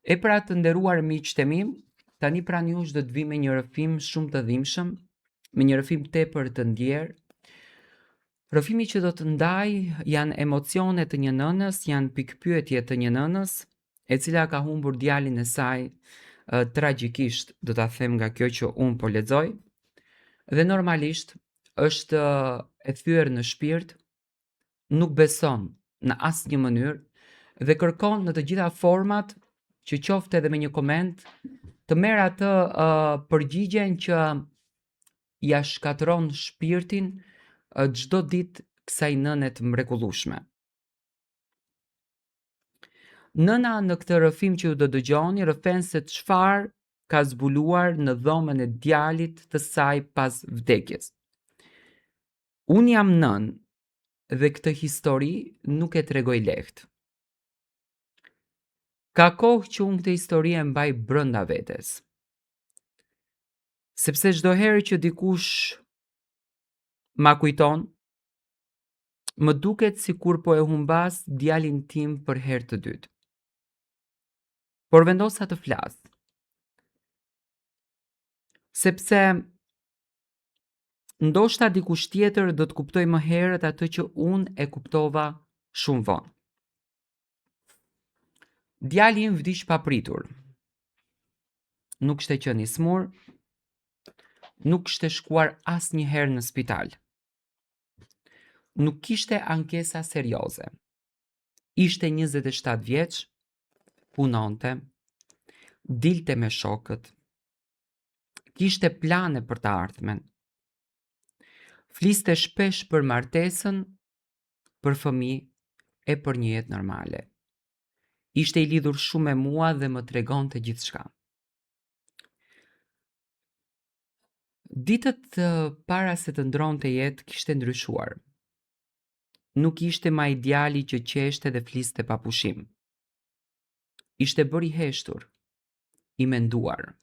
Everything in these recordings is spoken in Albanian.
E pra të nderuar miqtë e mi, tani pranë jush do të vi me një rrëfim shumë të dhimbshëm, me një rrëfim tepër të ndjerë. Rrëfimi që do të ndaj janë emocione të një nënës, janë pikpyetje të një nënës, e cila ka humbur djalin e saj tragjikisht, do ta them nga kjo që unë po lexoj, dhe normalisht është e thyer në shpirt, nuk beson në asnjë mënyrë dhe kërkon në të gjitha format që qofte edhe me një koment të merr atë përgjigjen që ja shkatron shpirtin çdo ditë kësaj nëne të mrekullueshme. Nëna në këtë rrëfim që ju do dëgjoni rrëfen se çfarë ka zbuluar në dhomën e djalit të saj pas vdekjes. Unë jam nën dhe këtë histori nuk e tregoj lehtë. Ka kohë që unë këtë histori e mbaj brenda vetes. Sepse çdo herë që dikush ma kujton, më duket sikur po e humbas djalin tim për herë të dytë. Por vendosa të flas. Sepse ndoshta dikush tjetër do të kuptoj më herët atë që unë e kuptova shumë vonë. Djali im vdiq papritur. Nuk kishte qenë i smur, nuk kishte shkuar asnjëherë në spital. Nuk kishte ankesa serioze. Ishte 27 vjeç, punonte, dilte me shokët, kishte plane për të ardhmen. Fliste shpesh për martesën, për fëmijë e për një jetë normale. Ishte i lidhur shumë me mua dhe më tregonte gjithçka. Ditët para se të ndronte jetë kishte ndryshuar. Nuk ishte më ai djali që qeshte dhe fliste pa pushim. Ishte bërë i heshtur, i menduar.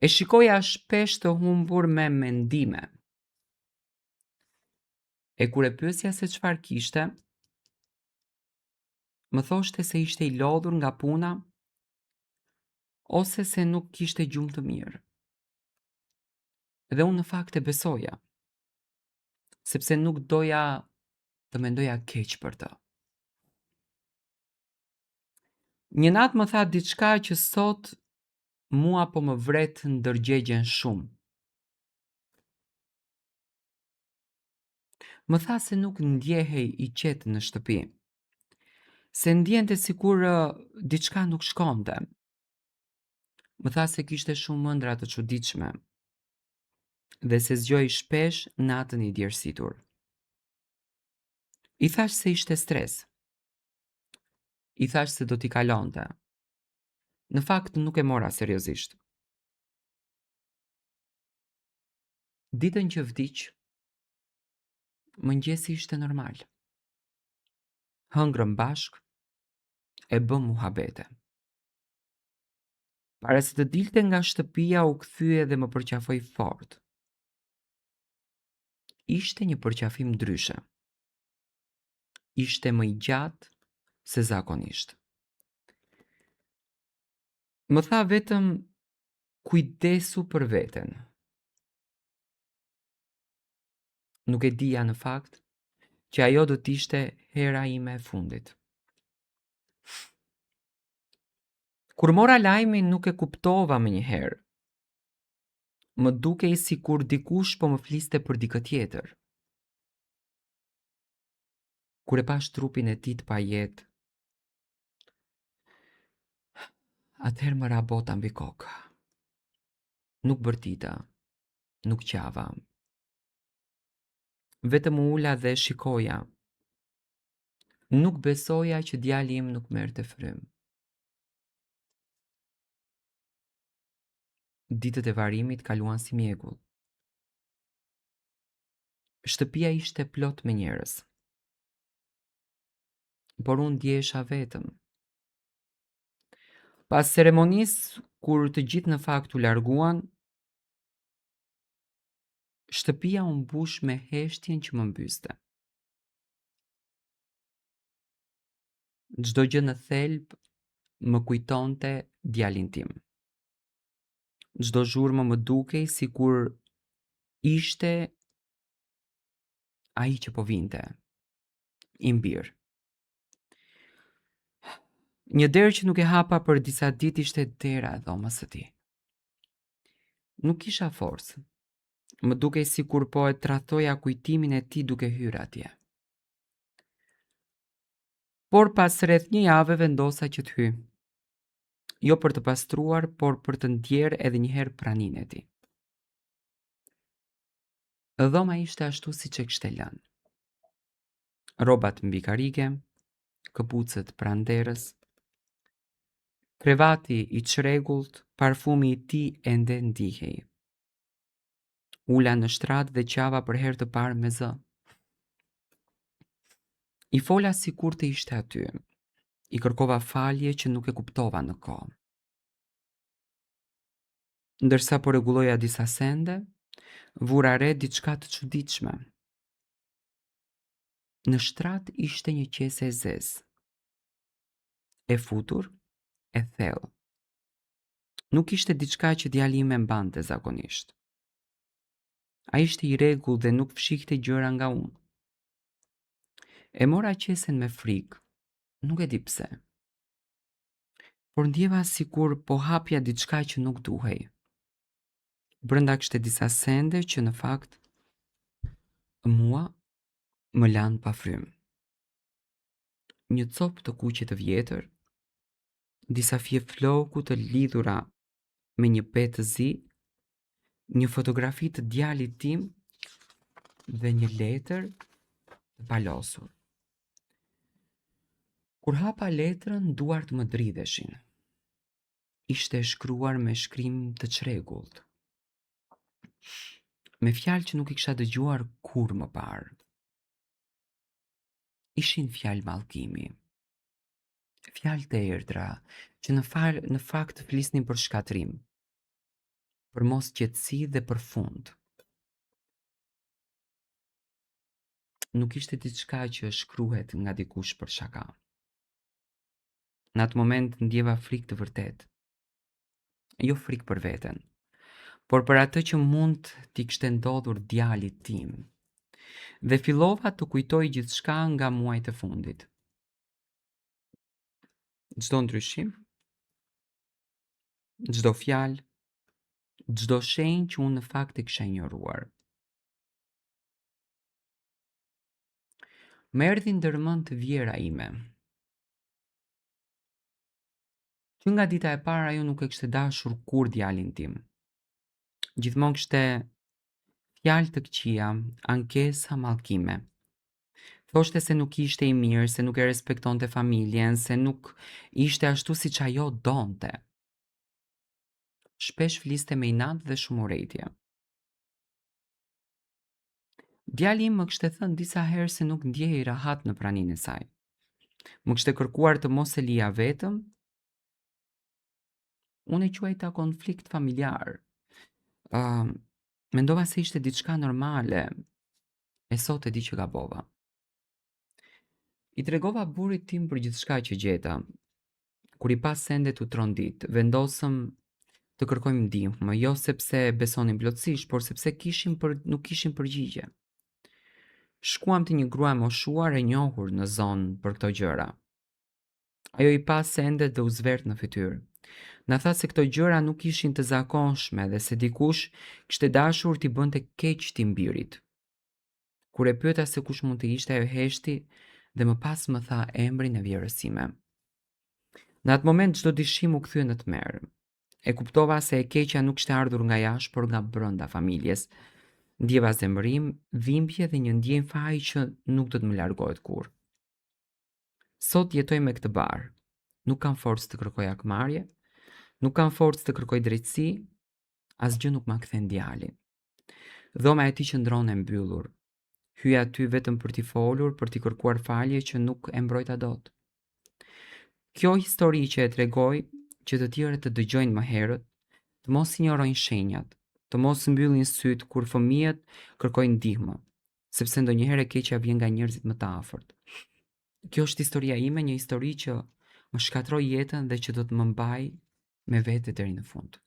E shikoja shpesh të humbur me mendime. E kur e pyesja se çfarë kishte, më thoshte se ishte i lodhur nga puna ose se nuk kishte gjumë të mirë. Dhe unë në fakt e besoja, sepse nuk doja të mendoja keq për të. Një natë më tha diçka që sot mua po më vret ndërgjegjen shumë. Më tha se nuk ndjehej i qetë në shtëpi, se ndjente sikur diçka nuk shkonte. Më tha se kishte shumë ëndra të çuditshme dhe se zgjoi shpesh natën i djersitur. I thash se ishte stres. I thash se do t'i kalonte. Në fakt nuk e mora seriozisht. Ditën që vdiq, mëngjesi ishte normal. Hëngrëm bashk, e bëm muhabete. Para se të dilte nga shtëpia u kthye dhe më përqafoi fort. Ishte një përqafim ndryshe. Ishte më i gjatë se zakonisht. Më tha vetëm kujdesu për veten. Nuk e dija në fakt që ajo do t'ishte hera ime e fundit. Kur mora lajmin nuk e kuptova më njëherë. Më dukej sikur dikush po më fliste për dikë tjetër. Kur e pash trupin e tij të pajetë, atëherë më ra bota mbi kokë. Nuk bërtita, nuk qava. Vetëm u ula dhe shikoja. Nuk besoja që djali im nuk merrte frym. Ditët e varimit kaluan si mjegull. Shtëpia ishte plot me njerëz. Por unë ndjesha vetëm. Pas ceremonisë, kur të gjithë në fakt u larguan, shtëpia u mbush me heshtjen që më mbyste. Çdo gjë në thelb më kujtonte djalin tim. Çdo zhurmë më dukej sikur ishte ai që po vinte, i mbirë. Një derë që nuk e hapa për disa ditë ishte dera e dhomës së tij. Nuk kisha forcë. Më dukej sikur po e tradhtoja kujtimin e tij duke hyrë atje. Por pas rreth një jave vendosa që të hyj. Jo për të pastruar, por për të ndjerë edhe një herë praninë e tij. Dhoma ishte ashtu siç e kishte lënë. Rrobat mbi karige, këpucët pranë derës, krevati i çrregullt, parfumi i tij ende ndihej. Ula në shtrat dhe qava për herë të parë me zë. I fola sikur të ishte aty. I kërkova falje që nuk e kuptova në kohë. Ndërsa po rregulloja disa sende, vura re diçka të çuditshme. Në shtrat ishte një qese e zezë. E futur, e thellë. Nuk ishte diçka që djali im e mbante zakonisht. Ai ishte i rregullt dhe nuk fshihte gjëra nga unë. E mora qesen me frikë, nuk e di pse. Por ndjeva sikur po hapja diçka që nuk duhej. Brenda kishte disa sende që në fakt mua më lanë pa frymë. Një copë të kuqe të vjetër, disa fije floku të lidhura me një petë të zi, një fotografi të djalit tim dhe një letër të palosur. Kur hapa letrën, duart më dridheshin. Ishte shkruar me shkrim të çrregullt, me fjalë që nuk i kisha dëgjuar kurrë më parë. Ishin fjalë mallkimi. Fjalë të erdhra që në fakt flisnin për shkatrim, për mosqetësi dhe për fund. Nuk ishte diçka që shkruhet nga dikush për shaka. Në atë moment ndjeva frikë të vërtet. Jo frikë për veten, por për atë që mund t'i kishte ndodhur djalit tim. Dhe fillova të kujtoj gjithçka nga muajt e fundit. Çdo ndryshim, çdo fjalë, çdo shenjë që unë në fakt e kisha injoruar. Më erdhi ndërmend të vjera ime. Që nga dita e parë ajo nuk e kishte dashur kur djalin tim. Gjithmonë kishte fjalë të këqija, ankesa, mallkime. Thoshte se nuk ishte i mirë, se nuk e respektonte familjen, se nuk ishte ashtu siç ajo donte. Shpesh fliste me inat dhe shumë urrejtje. Djali im më kishte thënë disa herë se nuk ndjehej rahat në praninë e saj. Më kishte kërkuar të mos e lija vetëm. Unë e quajta konflikt familjar. Mendova se ishte diçka normale. E sot e di që gabova. I tregova burrit tim për gjithçka që gjeta. Kur i pas sendet u trondit, vendosëm të kërkojmë ndihmë, jo sepse besonim plotësisht, por sepse nuk kishim përgjigje. Shkuam te një grua e moshuar e njohur në zonë për këto gjëra. Ajo i pa sendet dhe u zvert në fytyrë. Na tha se këto gjëra nuk ishin të zakonshme dhe se dikush kishte dashur t'i bënte keq ti mbirit. Kur e pyeta se kush mund të ishte, ajo heshti dhe më pas më tha emrin e vjerës sime. Në atë moment çdo dyshim u kthye në tmerr. E kuptova se e keqja nuk kishte ardhur nga jashtë, por nga brenda familjes. Ndjeva zemërim, dhimbje dhe një ndjenjë faji që nuk do të më largohet kurrë. Sot jetoj me këtë barë. Nuk kam forcë të kërkoj akmarrje, nuk kam forcë të kërkoj drejtësi, asgjë nuk ma kthen djalin. Dhoma e tij qëndron e mbyllur. Hyj aty vetëm për t'i folur, për t'i kërkuar falje që nuk e mbrojta dot. Kjo histori që e tregoj, që të tjerët të dëgjojnë më herët, të mos injorojnë shenjat, të mos mbyllin syt kur fëmijët kërkojnë ndihmë, sepse ndonjëherë e keqja vjen nga njerëzit më të afërt. Kjo është historia ime, një histori që më shkatroi jetën dhe që do të më mbaj me vete deri në fund.